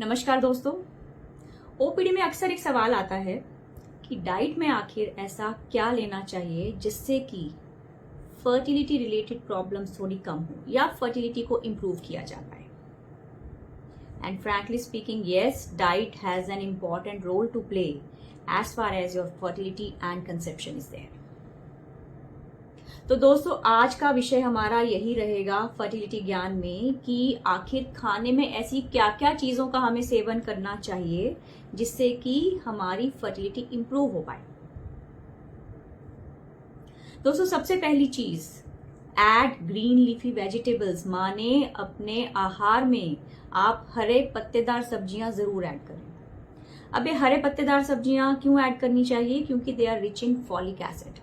नमस्कार दोस्तों। ओपीडी में अक्सर एक सवाल आता है कि डाइट में आखिर ऐसा क्या लेना चाहिए जिससे कि फर्टिलिटी रिलेटेड प्रॉब्लम्स थोड़ी कम हो या फर्टिलिटी को इम्प्रूव किया जा पाए। And frankly speaking, yes, diet has an important role to play as far as your fertility and conception is there. तो दोस्तों, आज का विषय हमारा यही रहेगा फर्टिलिटी ज्ञान में कि आखिर खाने में ऐसी क्या क्या चीजों का हमें सेवन करना चाहिए जिससे कि हमारी फर्टिलिटी इंप्रूव हो पाए। दोस्तों, सबसे पहली चीज, ऐड ग्रीन लीफी वेजिटेबल्स, माने अपने आहार में आप हरे पत्तेदार सब्जियां जरूर ऐड करें। अब ये हरे पत्तेदार सब्जियां क्यों ऐड करनी चाहिए? क्योंकि they are rich in folic acid.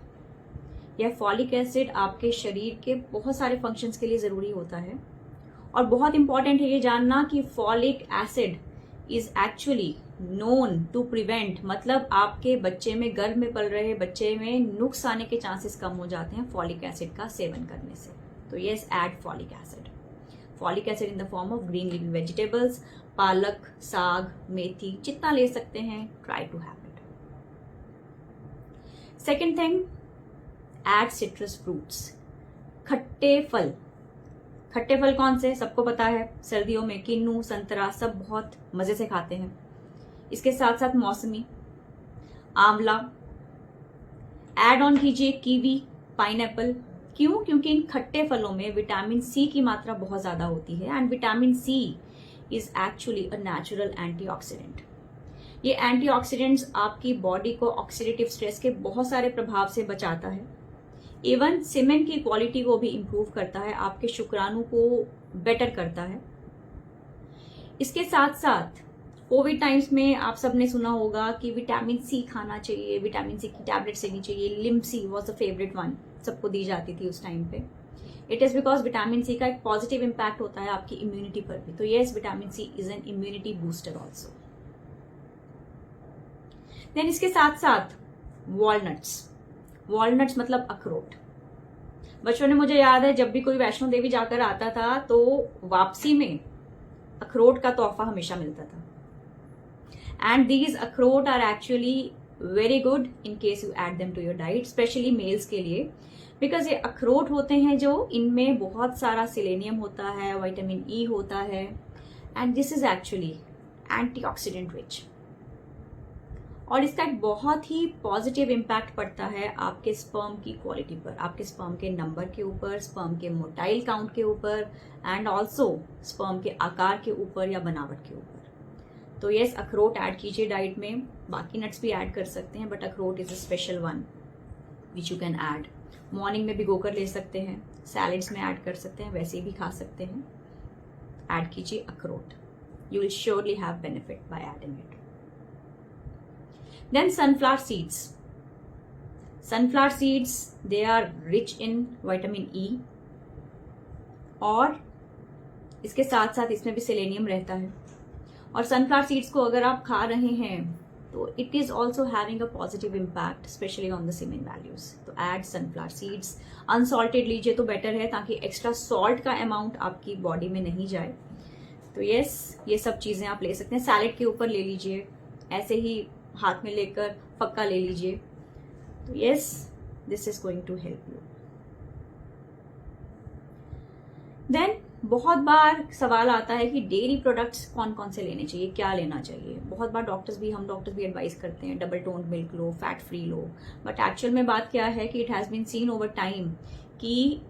यह फॉलिक एसिड आपके शरीर के बहुत सारे फंक्शंस के लिए जरूरी होता है और बहुत इंपॉर्टेंट है ये जानना कि folic acid is actually known to prevent, मतलब आपके बच्चे में, गर्भ में पल रहे बच्चे में नुक्स आने के चांसेस कम हो जाते हैं फॉलिक एसिड का सेवन करने से। तो yes, add folic acid. Folic acid in the form of green leafy vegetables, पालक, साग, मेथी, जितना ले सकते हैं, try to have it. Second thing, add citrus fruits, खट्टे फल। खट्टे फल कौन से? सबको पता है, सर्दियों में किन्नू, संतरा, सब बहुत मजे से खाते हैं। इसके साथ साथ मौसमी, आंवला, ऐड ऑन कीजिए कीवी, पाइनएप्पल। क्यों? क्योंकि इन खट्टे फलों में विटामिन सी की मात्रा बहुत ज्यादा होती है and vitamin C is actually a natural antioxidant. ये एंटीऑक्सीडेंट्स आपकी बॉडी को ऑक्सीडेटिव स्ट्रेस के बहुत सारे प्रभाव से बचाता है। इवन सीमेन की क्वालिटी को भी इंप्रूव करता है, आपके शुक्राणु को बेटर करता है। इसके साथ साथ कोविड टाइम्स में आप सबने सुना होगा कि विटामिन सी खाना चाहिए, विटामिन सी की टैबलेट्स लेनी चाहिए। Limcee was the favourite one, सबको दी जाती थी उस टाइम पे। It is because vitamin C का एक पॉजिटिव इंपैक्ट होता है आपकी इम्यूनिटी पर भी। तो yes, vitamin C is an immunity booster also. Then इसके साथ साथ वॉलनट्स। वॉलनट्स मतलब अखरोट। बचपन में मुझे याद है, जब भी कोई वैष्णो देवी जाकर आता था तो वापसी में अखरोट का तोहफा हमेशा मिलता था। एंड दीज अखरोट are actually very good in case you add them to your diet, especially males के लिए, बिकॉज ये अखरोट होते हैं जो, इनमें बहुत सारा सेलेनियम होता है, विटामिन ई होता है, and this is actually antioxidant rich. और इसका एक बहुत ही पॉजिटिव इम्पैक्ट पड़ता है आपके स्पर्म की क्वालिटी पर, आपके स्पर्म के नंबर के ऊपर, स्पर्म के मोटाइल काउंट के ऊपर, एंड ऑल्सो स्पर्म के आकार के ऊपर या बनावट के ऊपर। तो यस, अखरोट ऐड कीजिए डाइट में। बाकी नट्स भी ऐड कर सकते हैं, बट अखरोट is a special one which you can add. Morning में भिगोकर ले सकते हैं, सैलेड्स में ऐड कर सकते हैं, वैसे भी खा सकते हैं। ऐड कीजिए अखरोट, you will surely have benefit by adding it. Then sunflower seeds. Sunflower seeds, they are rich in vitamin E और इसके साथ साथ इसमें भी सेलेनियम रहता है। और सनफ्लावर सीड्स को अगर आप खा रहे हैं तो it is also having a positive impact especially on the semen values. तो ऐड सनफ्लावर सीड्स। अनसॉल्टेड लीजिए तो बेटर है, ताकि एक्स्ट्रा सॉल्ट का अमाउंट आपकी बॉडी में नहीं जाए। तो यस, ये सब चीजें आप ले सकते हैं। सैलेड के ऊपर ले लीजिए, ऐसे ही हाथ में लेकर फक्का ले लीजिए। तो yes, this is going to help you. Then बहुत बार सवाल आता है कि डेयरी प्रोडक्ट्स कौन कौन से लेने चाहिए, क्या लेना चाहिए। बहुत बार हम डॉक्टर्स भी एडवाइस करते हैं डबल टोन्ड मिल्क लो, फैट फ्री लो, बट एक्चुअल में बात क्या है कि it has been seen over time कि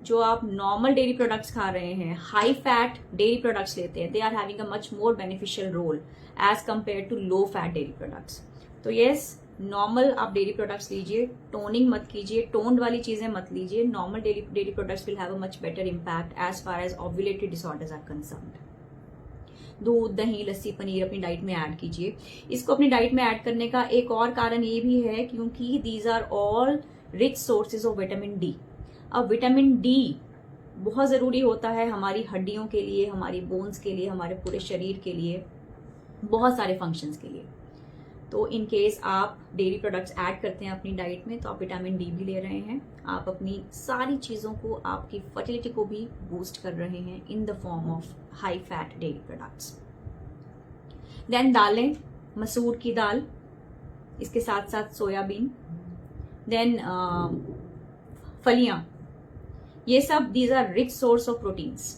जो आप नॉर्मल डेयरी प्रोडक्ट्स खा रहे हैं, हाई फैट डेयरी प्रोडक्ट्स लेते हैं, they are having a much more beneficial role as compare to low fat dairy products. तो यस, नॉर्मल आप डेयरी प्रोडक्ट्स लीजिए, टोनिंग मत कीजिए, टोन्ड वाली चीजें मत लीजिए। Normal dairy products will have a much better impact as far as ovulatory disorders are concerned. दूध, दही, लस्सी, पनीर अपनी डाइट में ऐड कीजिए। इसको अपनी डाइट में ऐड करने का एक और कारण ये भी है क्योंकि these are all rich sources of vitamin D. अब विटामिन डी बहुत जरूरी होता है हमारी हड्डियों के लिए, हमारी बोन्स के लिए, हमारे पूरे शरीर के लिए, बहुत सारे फंक्शंस के लिए। तो इन केस आप डेयरी प्रोडक्ट्स ऐड करते हैं अपनी डाइट में तो आप विटामिन डी भी ले रहे हैं, आप अपनी सारी चीज़ों को, आपकी फर्टिलिटी को भी बूस्ट कर रहे हैं in the form of high fat dairy products. Then दालें, मसूर की दाल, इसके साथ साथ सोयाबीन, देन फलियां, ये सब these are rich source of proteins.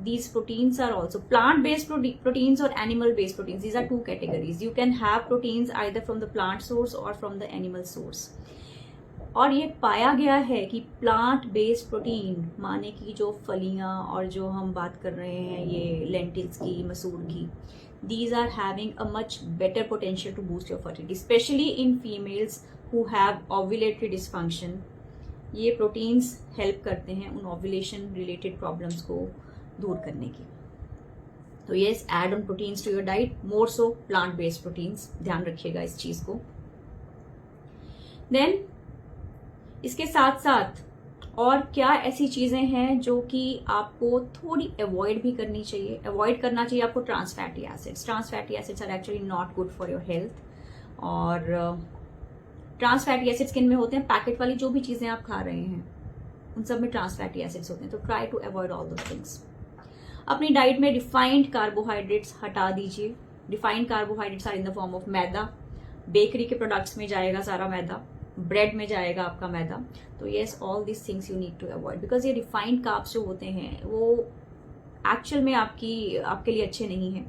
These proteins are also plant-based proteins or animal-based proteins. These are two categories. You can have proteins either from the plant source or from the animal source. और ये पाया गया है कि plant based protein माने की जो फलियां और जो हम बात कर रहे हैं ये लेंटिल्स की, मसूर की, these are having a much better potential to boost your fertility, especially in females who have ovulatory dysfunction. ये प्रोटीन्स हेल्प करते हैं उन ओव्यूलेशन रिलेटेड प्रॉब्लम्स को दूर करने की. तो yes, add on proteins to your diet, more so plant based proteins, ध्यान रखिएगा इस चीज को. देन इसके साथ साथ और क्या ऐसी चीजें हैं जो कि आपको थोड़ी अवॉइड भी करनी चाहिए. अवॉइड करना चाहिए आपको trans fatty acids. Trans fatty acids are actually not good for your health. और ट्रांस फैटी एसिड्स किन में होते हैं? पैकेट वाली जो भी चीजें आप खा रहे हैं उन सब में ट्रांस फैटी एसिड्स होते हैं. तो try to avoid all those things. अपनी डाइट में रिफाइंड कार्बोहाइड्रेट्स हटा दीजिए. Refined carbohydrates are in the form of maida. Bakery के प्रोडक्ट्स में जाएगा सारा मैदा, ब्रेड में जाएगा आपका मैदा. तो yes, all this things you need to avoid, because ये रिफाइंड कार्ब्स जो होते हैं वो एक्चुअल में आपके लिए अच्छे नहीं हैं.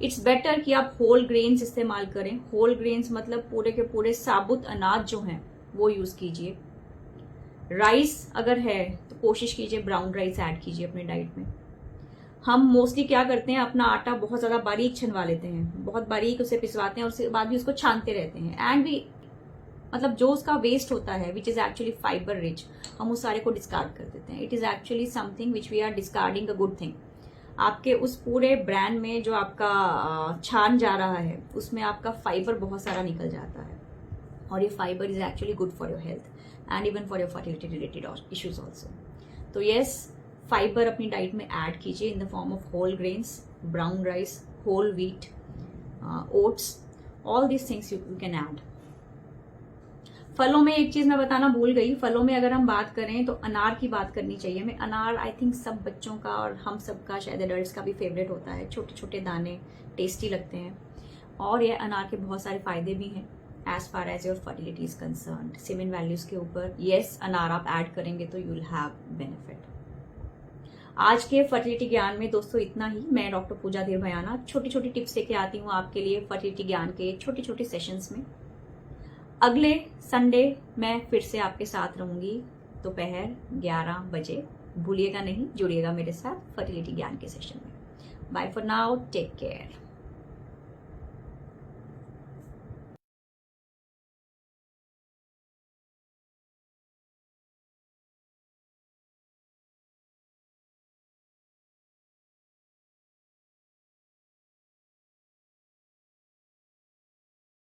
इट्स बेटर कि आप होल ग्रेन्स इस्तेमाल करें. होल ग्रेन्स मतलब पूरे के पूरे साबुत अनाज जो हैं वो यूज कीजिए. राइस अगर है तो कोशिश कीजिए ब्राउन राइस ऐड कीजिए अपने डाइट में. हम मोस्टली क्या करते हैं, अपना आटा बहुत ज्यादा बारीक छनवा लेते हैं, बहुत बारीक उसे पिसवाते हैं और उसके बाद भी उसको छानते रहते हैं. एंड भी मतलब जो उसका वेस्ट होता है which is actually fibre rich, हम उस सारे को डिस्कार्ड कर देते हैं. It is actually something which we are discarding a good thing. आपके उस पूरे ब्रांड में जो आपका छान जा रहा है उसमें आपका फाइबर बहुत सारा निकल जाता है. और ये fibre is actually good for your health and even for your fertility related issues also. तो येस, फाइबर अपनी डाइट में ऐड कीजिए in the form of whole grains, brown rice, whole wheat, oats, all these things you can add. फलों में एक चीज मैं बताना भूल गई. फलों में अगर हम बात करें तो अनार की बात करनी चाहिए हमें. अनार आई थिंक सब बच्चों का और हम सबका, शायद एडल्ट्स का भी फेवरेट होता है. छोटे छोटे दाने टेस्टी लगते हैं और ये अनार के बहुत सारे फायदे भी हैं as far as your fertility is concerned. Semen values के ऊपर येस, अनार आप ऐड करेंगे तो यू विल हैव बेनिफिट. आज के फर्टिलिटी ज्ञान में दोस्तों इतना ही. मैं डॉक्टर पूजा धीर भयाना छोटी छोटी टिप्स लेके आती हूँ आपके लिए फर्टिलिटी ज्ञान के छोटे छोटे सेशंस में. अगले संडे मैं फिर से आपके साथ रहूंगी दोपहर 11 बजे. भूलिएगा नहीं, जुड़िएगा मेरे साथ फर्टिलिटी ज्ञान के सेशन में. Bye for now, take care.